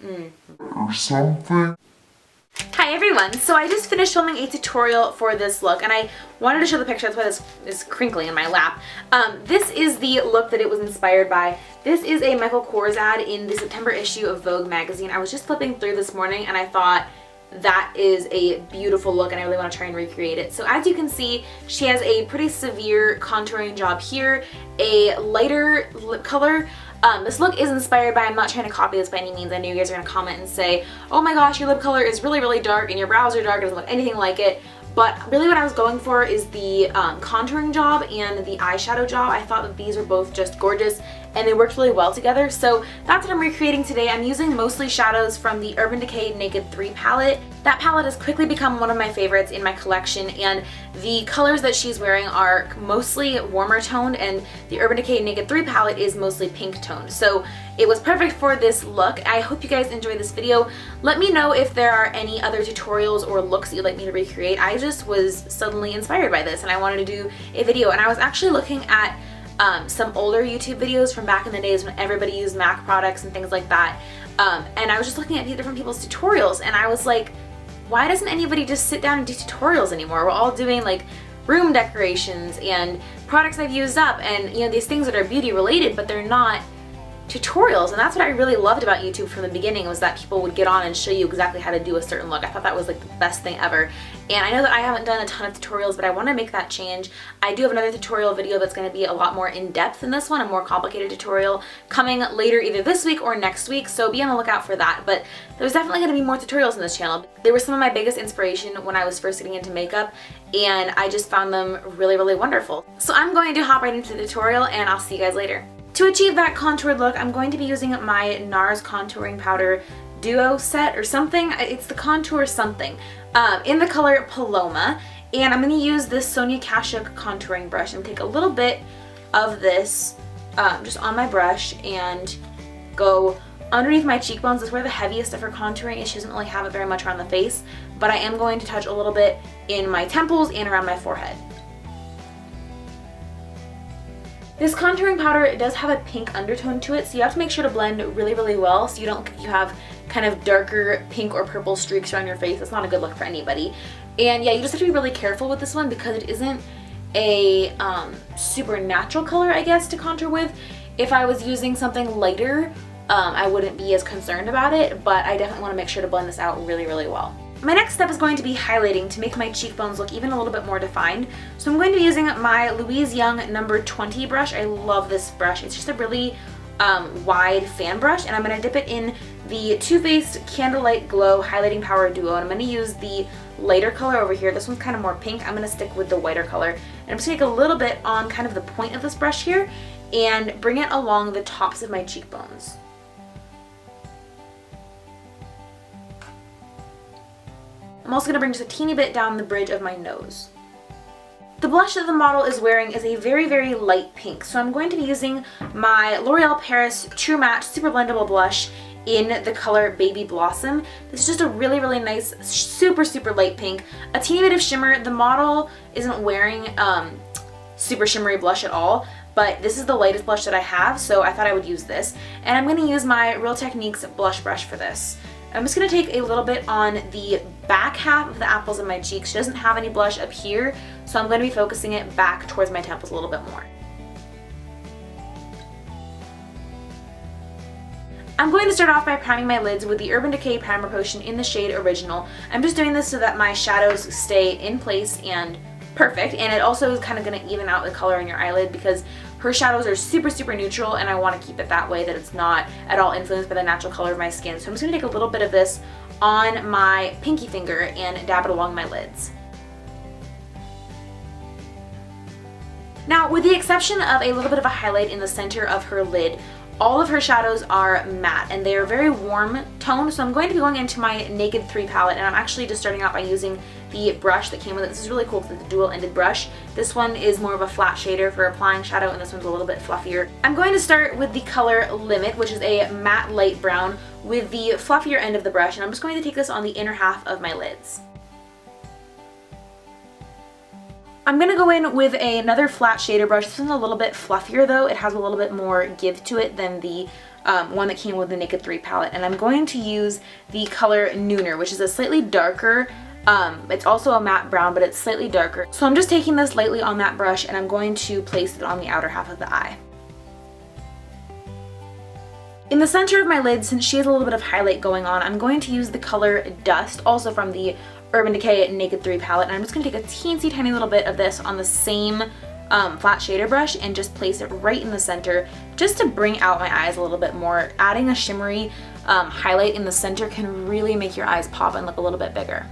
or something. Hi everyone, so I just finished filming a tutorial for this look and I wanted to show the picture, that's why this is crinkling in my lap. This is the look that it was inspired by. This is a Michael Kors ad in the September issue of Vogue magazine. I was just flipping through this morning and I thought that is a beautiful look and I really want to try and recreate it. So as you can see, she has a pretty severe contouring job here, a lighter lip color. This look is inspired by, I'm not trying to copy this by any means, I know you guys are going to comment and say, oh my gosh, your lip color is really, really dark and your brows are dark, it doesn't look anything like it. But really what I was going for is the contouring job and the eyeshadow job. I thought that these were both just gorgeous and they worked really well together. So that's what I'm recreating today. I'm using mostly shadows from the Urban Decay Naked 3 palette. That palette has quickly become one of my favorites in my collection, and the colors that she's wearing are mostly warmer toned and the Urban Decay Naked 3 palette is mostly pink toned. So it was perfect for this look. I hope you guys enjoyed this video. Let me know if there are any other tutorials or looks that you'd like me to recreate. I just was suddenly inspired by this and I wanted to do a video, and I was actually looking at some older YouTube videos from back in the days when everybody used MAC products and things like that, and I was just looking at different people's tutorials and I was like, why doesn't anybody just sit down and do tutorials anymore? We're all doing like room decorations and products I've used up and, you know, these things that are beauty related, but they're not tutorials. And that's what I really loved about YouTube from the beginning, was that people would get on and show you exactly how to do a certain look. I thought that was like the best thing ever. And I know that I haven't done a ton of tutorials, but I want to make that change. I do have another tutorial video that's going to be a lot more in-depth than this one, a more complicated tutorial coming later either this week or next week, so be on the lookout for that. But there's definitely going to be more tutorials on this channel. They were some of my biggest inspiration when I was first getting into makeup, and I just found them really, really wonderful. So I'm going to hop right into the tutorial and I'll see you guys later. To achieve that contoured look, I'm going to be using my Nars contouring powder duo set or something. It's the contour something in the color Paloma, and I'm going to use this Sonia Kashuk contouring brush and take a little bit of this just on my brush and go underneath my cheekbones. That's where the heaviest of her contouring is. She doesn't really have it very much around the face, but I am going to touch a little bit in my temples and around my forehead. This contouring powder does have a pink undertone to it, so you have to make sure to blend really, really well so you have kind of darker pink or purple streaks around your face. That's not a good look for anybody. And yeah, you just have to be really careful with this one because it isn't a super natural color, I guess, to contour with. If I was using something lighter, I wouldn't be as concerned about it, but I definitely want to make sure to blend this out really, really well. My next step is going to be highlighting to make my cheekbones look even a little bit more defined. So I'm going to be using my Louise Young number 20 brush. I love this brush. It's just a really wide fan brush, and I'm going to dip it in the Too Faced Candlelight Glow Highlighting Power Duo, and I'm going to use the lighter color over here. This one's kind of more pink. I'm going to stick with the whiter color, and I'm just going to take a little bit on kind of the point of this brush here and bring it along the tops of my cheekbones. I'm also going to bring just a teeny bit down the bridge of my nose. The blush that the model is wearing is a very, very light pink, so I'm going to be using my L'Oreal Paris True Match Super Blendable Blush in the color Baby Blossom. This is just a really, really nice, super, super light pink. A teeny bit of shimmer. The model isn't wearing super shimmery blush at all, but this is the lightest blush that I have, so I thought I would use this. And I'm going to use my Real Techniques blush brush for this. I'm just going to take a little bit on the back half of the apples of my cheeks. She doesn't have any blush up here, so I'm going to be focusing it back towards my temples a little bit more. I'm going to start off by priming my lids with the Urban Decay Primer Potion in the shade Original. I'm just doing this so that my shadows stay in place and perfect, and it also is kind of going to even out the color in your eyelid because her shadows are super, super neutral, and I want to keep it that way, that it's not at all influenced by the natural color of my skin. So I'm just going to take a little bit of this on my pinky finger and dab it along my lids. Now, with the exception of a little bit of a highlight in the center of her lid, all of her shadows are matte and they are very warm toned, so I'm going to be going into my Naked 3 palette, and I'm actually just starting out by using the brush that came with it. This is really cool because it's a dual-ended brush. This one is more of a flat shader for applying shadow, and this one's a little bit fluffier. I'm going to start with the color Limit, which is a matte light brown, with the fluffier end of the brush, and I'm just going to take this on the inner half of my lids. I'm gonna go in with another flat shader brush. This one's a little bit fluffier though. It has a little bit more give to it than the one that came with the Naked 3 palette. And I'm going to use the color Nooner, which is a slightly darker, it's also a matte brown, but it's slightly darker. So I'm just taking this lightly on that brush and I'm going to place it on the outer half of the eye. In the center of my lid, since she has a little bit of highlight going on, I'm going to use the color Dust, also from the Urban Decay Naked 3 palette, and I'm just going to take a teensy tiny little bit of this on the same flat shader brush and just place it right in the center just to bring out my eyes a little bit more. Adding a shimmery highlight in the center can really make your eyes pop and look a little bit bigger.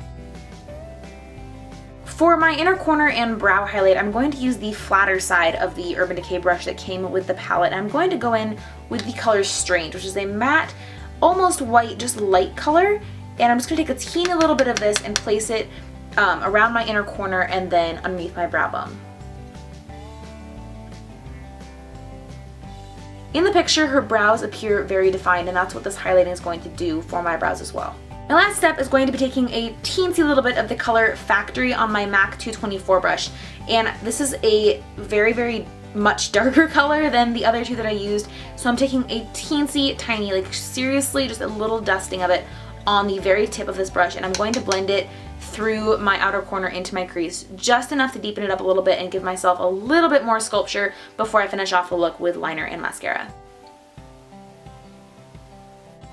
For my inner corner and brow highlight, I'm going to use the flatter side of the Urban Decay brush that came with the palette. I'm going to go in with the color Strange, which is a matte, almost white, just light color. And I'm just going to take a teeny little bit of this and place it around my inner corner and then underneath my brow bone. In the picture, her brows appear very defined, and that's what this highlighting is going to do for my brows as well. My last step is going to be taking a teensy little bit of the color Factory on my MAC 224 brush. And this is a very, very much darker color than the other two that I used. So I'm taking a teensy tiny, like seriously just a little dusting of it on the very tip of this brush, and I'm going to blend it through my outer corner into my crease, just enough to deepen it up a little bit and give myself a little bit more sculpture before I finish off the look with liner and mascara.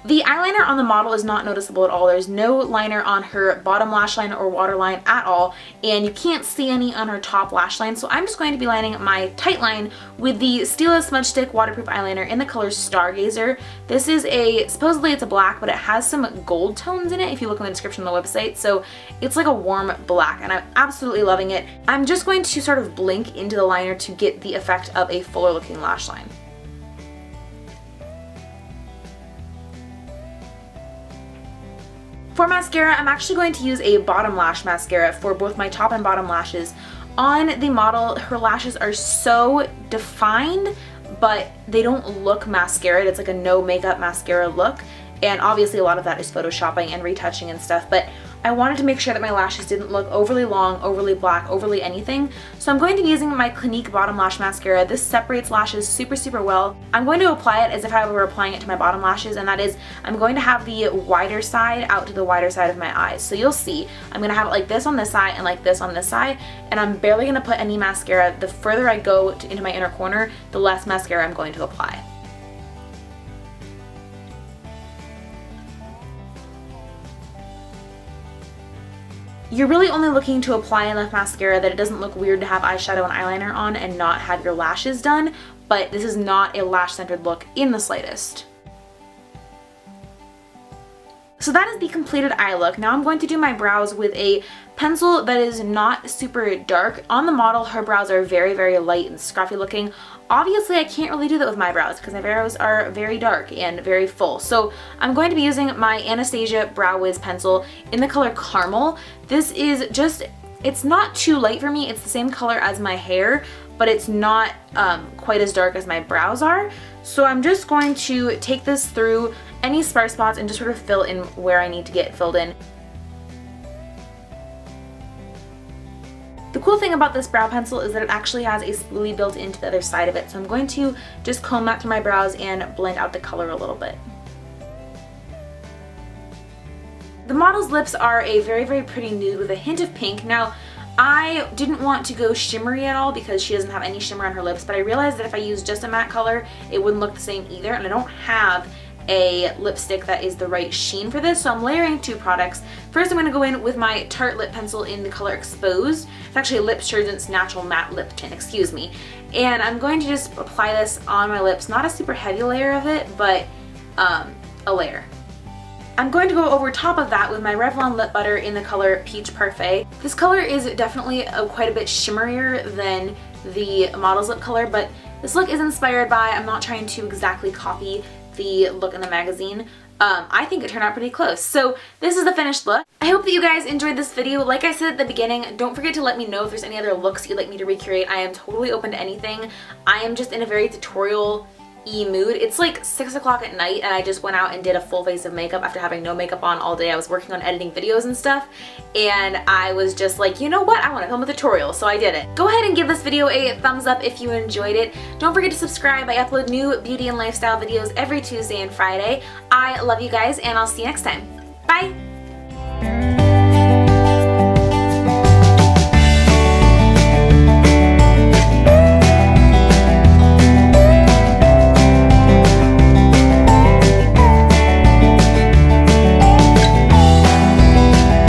The eyeliner on the model is not noticeable at all. There's no liner on her bottom lash line or waterline at all, and you can't see any on her top lash line, so I'm just going to be lining my tight line with the Stila Smudge Stick Waterproof Eyeliner in the color Stargazer. This is supposedly it's a black, but it has some gold tones in it if you look in the description on the website, so it's like a warm black, and I'm absolutely loving it. I'm just going to sort of blink into the liner to get the effect of a fuller looking lash line. For mascara, I'm actually going to use a bottom lash mascara for both my top and bottom lashes. On the model, her lashes are so defined, but they don't look mascara. It's like a no makeup mascara look, and obviously a lot of that is photoshopping and retouching and stuff, but I wanted to make sure that my lashes didn't look overly long, overly black, overly anything. So I'm going to be using my Clinique bottom lash mascara. This separates lashes super, super well. I'm going to apply it as if I were applying it to my bottom lashes, and that is I'm going to have the wider side out to the wider side of my eyes. So you'll see I'm going to have it like this on this side and like this on this side, and I'm barely going to put any mascara. The further I go into my inner corner, the less mascara I'm going to apply. You're really only looking to apply enough mascara that it doesn't look weird to have eyeshadow and eyeliner on and not have your lashes done, but this is not a lash-centered look in the slightest. So that is the completed eye look. Now I'm going to do my brows with a pencil that is not super dark. On the model, her brows are very, very light and scruffy looking. Obviously, I can't really do that with my brows because my brows are very dark and very full. So I'm going to be using my Anastasia Brow Whiz pencil in the color Carmel. This is just, it's not too light for me. It's the same color as my hair, but it's not quite as dark as my brows are. So I'm just going to take this through any sparse spots and just sort of fill in where I need to get filled in. The cool thing about this brow pencil is that it actually has a spoolie built into the other side of it, so I'm going to just comb that through my brows and blend out the color a little bit. The model's lips are a very, very pretty nude with a hint of pink. Now, I didn't want to go shimmery at all because she doesn't have any shimmer on her lips, but I realized that if I used just a matte color, it wouldn't look the same either, and I don't have a lipstick that is the right sheen for this, so I'm layering two products. First, I'm going to go in with my Tarte lip pencil in the color Exposed. It's actually a LipSurgence Natural Matte Lip Tint, excuse me. And I'm going to just apply this on my lips, not a super heavy layer of it, but a layer. I'm going to go over top of that with my Revlon lip butter in the color Peach Parfait. This color is definitely quite a bit shimmerier than the model's lip color, but this look is inspired by, I'm not trying to exactly copy the look in the magazine. I think it turned out pretty close. So this is the finished look. I hope that you guys enjoyed this video. Like I said at the beginning, don't forget to let me know if there's any other looks you'd like me to recreate. I am totally open to anything. I am just in a very tutorial mood. It's like 6 o'clock at night and I just went out and did a full face of makeup after having no makeup on all day. I was working on editing videos and stuff, and I was just like, you know what, I want to film a tutorial, so I did it. Go ahead and give this video a thumbs up if you enjoyed it. Don't forget to subscribe. I upload new beauty and lifestyle videos every Tuesday and Friday. I love you guys, and I'll see you next time. Bye!